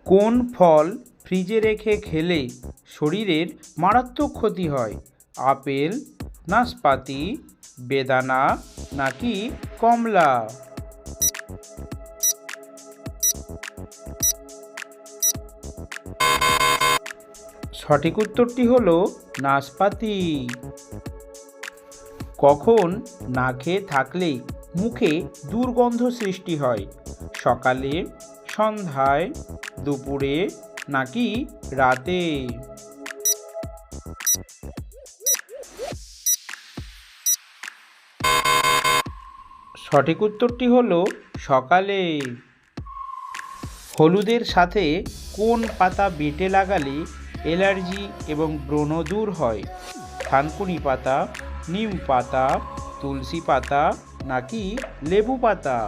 কোন ফল ফ্রিজে রেখে খেলে শরীরের মারাত্মক ক্ষতি হয়? আপেল, নাশপাতি, বেদানা নাকি কমলা? সঠিক উত্তরটি হলো নাশপাতি। কখন না খেয়ে থাকলে মুখে দুর্গন্ধ সৃষ্টি হয়? সকালে, সন্ধ্যায়, দুপুরে নাকি রাতে? সঠিক উত্তরটি হলো সকালে। হলুদের সাথে কোন পাতা বেটে লাগালে অ্যালার্জি এবং ব্রণ দূর হয়? থানকুনি পাতা, নিম পাতা, তুলসী পাতা নাকি লেবু পাতা?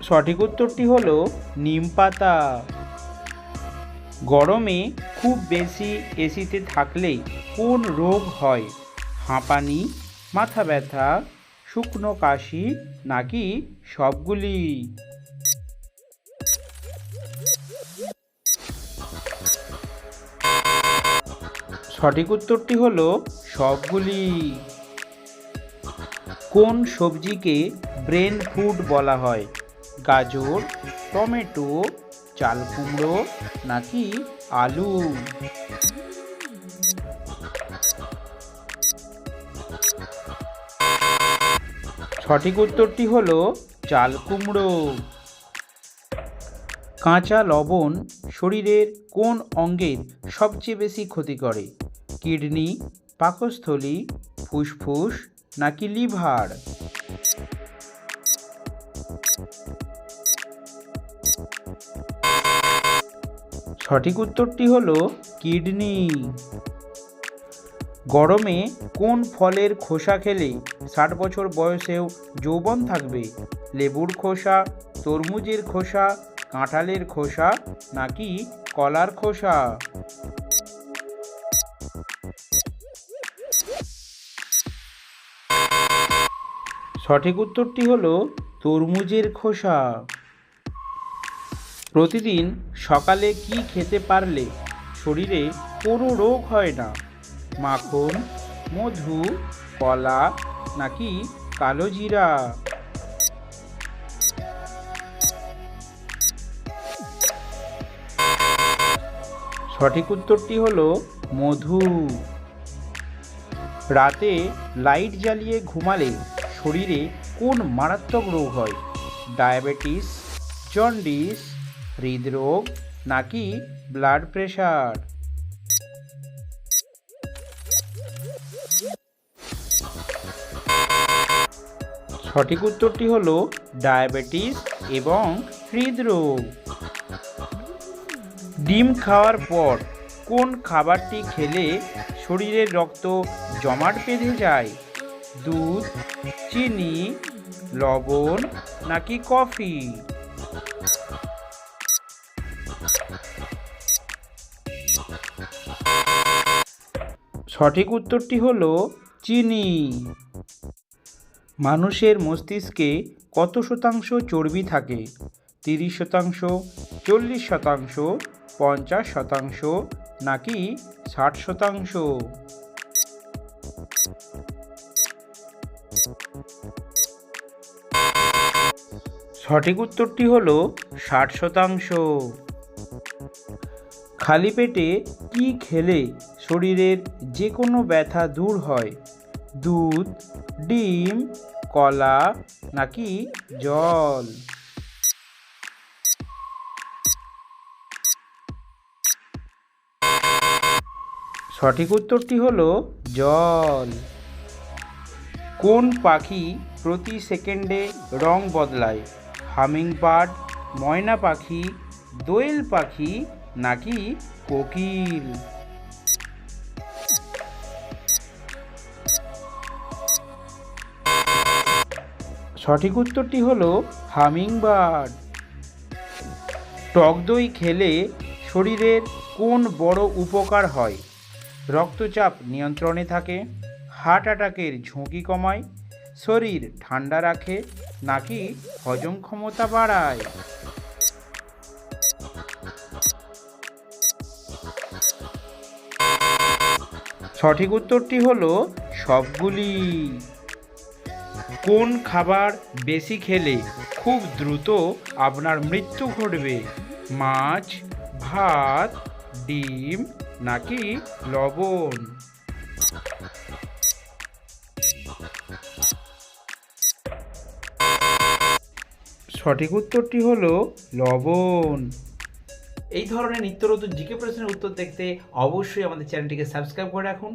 সঠিক উত্তরটি হলো নিম পাতা। গরমে খুব বেশি এসিতে থাকলে কোন রোগ হয়? হাঁপানি, মাথা ব্যথা, শুকনো কাশি নাকি সবগুলি? সঠিক উত্তরটি হলো সবগুলি। কোন সবজিকে ব্রেন ফুড বলা হয়? গাজর, টমেটো, চাল কুমড়ো নাকি আলু? সঠিক উত্তরটি হলো চাল কুমড়ো। কাঁচা লবণ শরীরের কোন অঙ্গের সবচেয়ে বেশি ক্ষতি করে? কিডনি, পাকস্থলী, ফুসফুস নাকি লিভার? সঠিক উত্তরটি হলো কিডনি। গরমে কোন ফলের খোসা খেলে 60 বছর বয়সেও যৌবন থাকবে? লেবুর খোসা, তরমুজের খোসা, কাঁঠালের খোসা নাকি কলার খোসা? সঠিক উত্তরটি হলো তরমুজের খোসা। প্রতিদিন সকালে কি খেতে পারলে শরীরে কোনো রোগ হয় না? মাখন, মধু, কলা নাকি কালো জিরা? সঠিক উত্তরটি হলো মধু। রাতে লাইট জ্বালিয়ে ঘুমালে শরীরে কোন মারাত্মক রোগ হয়? ডায়াবেটিস, জন্ডিস, হৃদরোগ নাকি ব্লাড প্রেশার? সঠিক উত্তরটি হলো ডায়াবেটিস এবং হৃদরোগ। ডিম খাওয়ার পর কোন খাবারটি খেলে শরীরের রক্ত জমাট বেঁধে যায়? দুধ, চিনি, লবণ নাকি কফি? সঠিক উত্তরটি হলো চিনি। মানুষের মস্তিষ্কে কত শতাংশ চর্বি থাকে? 30%, 40%, 50% নাকি 60%? সঠিক উত্তরটি হলো 60%। খালি পেটে কি খেলে শরীরের যে কোনো ব্যথা দূর হয়? দুধ, ডিম, কলা নাকি জল? সঠিক উত্তরটি হলো জল। কোন পাখি প্রতি সেকেন্ডে রং বদলায়? হামিংবার্ড, ময়না পাখি, দোয়েল পাখি নাকি কোকিল? সঠিক উত্তরটি হলো হামিংবার্ড। টক দই খেলে শরীরের কোন বড় উপকার হয়? রক্তচাপ নিয়ন্ত্রণে থাকে, হার্ট অ্যাটাকের ঝুঁকি কমায়, শরীর ঠান্ডা রাখে নাকি হজম ক্ষমতা বাড়ায়? সঠিক উত্তরটি হলো সবগুলি। কোন খাবার বেশি খেলে খুব দ্রুত আপনার মৃত্যু ঘটবে? মাছ, ভাত, ডিম নাকি লবণ? সঠিক উত্তরটি হলো লবণ। এই ধরনের নিত্য নতুন জিকে প্রশ্নের উত্তর দেখতে অবশ্যই আমাদের চ্যানেলটিকে সাবস্ক্রাইব করে রাখুন।